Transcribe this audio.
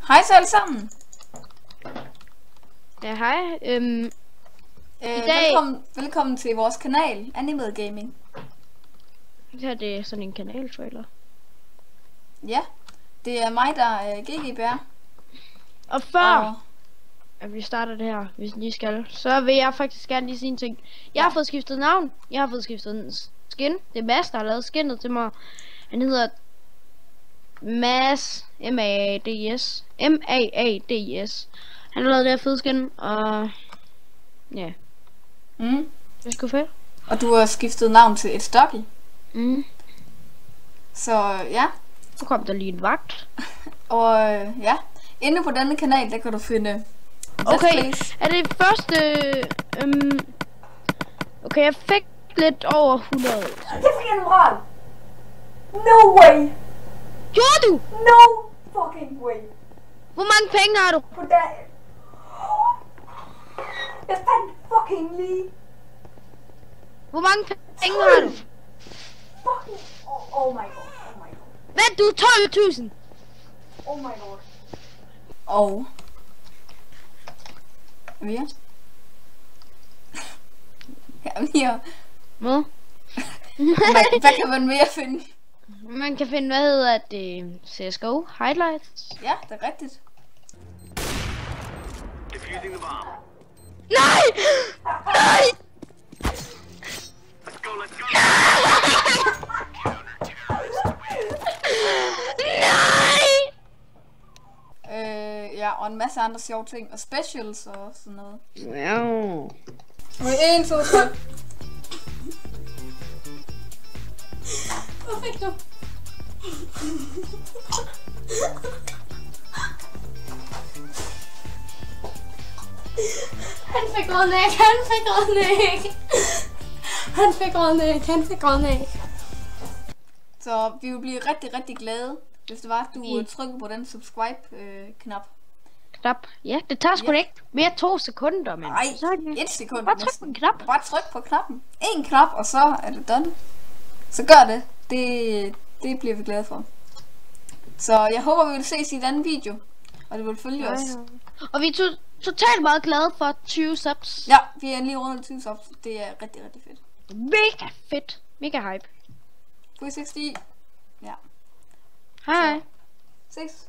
Hej så alle sammen. Ja, hej. I dag... velkommen til vores kanal, Animed Gaming. Her det er sådan en kanaltrailer. Ja, det er mig, der er GGBR. Og før at vi starter det her, hvis I skal, så vil jeg faktisk gerne lige sige en ting. Jeg har fået skiftet navn. Jeg har fået skiftet en skin. Det er Mads, der har lavet skinnet til mig. Han hedder Mads, M-A-A-D-S. M-A-A-D-S. Han har lavet det her fede skin, og ja. Det er sgu fedt. Og du har skiftet navn til et Stocky. Så ja. Så kom der lige en vagt. Og ja, inde på denne kanal, der kan du finde okay, er det første... okay, jeg fik lidt over 100. Det fik en moral. No way. Gjorde du? No fucking way. Hvor mange penge har du? På dagen. Jeg fandt fucking lige. Hvor mange penge har du? Fucking. Oh my god. Oh my god. Vent, du er 12.000. Oh my god. Og mere. Ja, mere. Hvad? Hvad kan man mere finde? Man kan finde, hvad hedder det? CSGO highlights. Ja, det er rigtigt. Nej! Nej! Ja, og en masse andre sjove ting, og specials og sådan noget. Ja. Og 1, 2, 3. Hvad fik du? Han fik grønæg, han fik grønæg. Han fik grønæg, han fik grønæg. Så vi vil blive rigtig, rigtig glade, hvis det var, at du trykker på den subscribe-knap. Knap. Ja, det tager sgu ikke mere 2 sekunder, men... Nej, 1 sekund bare tryk på en knap. Bare tryk på knappen. En knap, og så er det done. Så gør det. Det bliver vi glade for. Så jeg håber, vi vil ses i den anden video. Og det vil følge os. Og vi er totalt meget glade for 20 subs. Ja, vi er lige rundt 20 subs. Det er rigtig, rigtig fedt. Mega fedt. Mega hype. 360. Ja. Hej. Ses.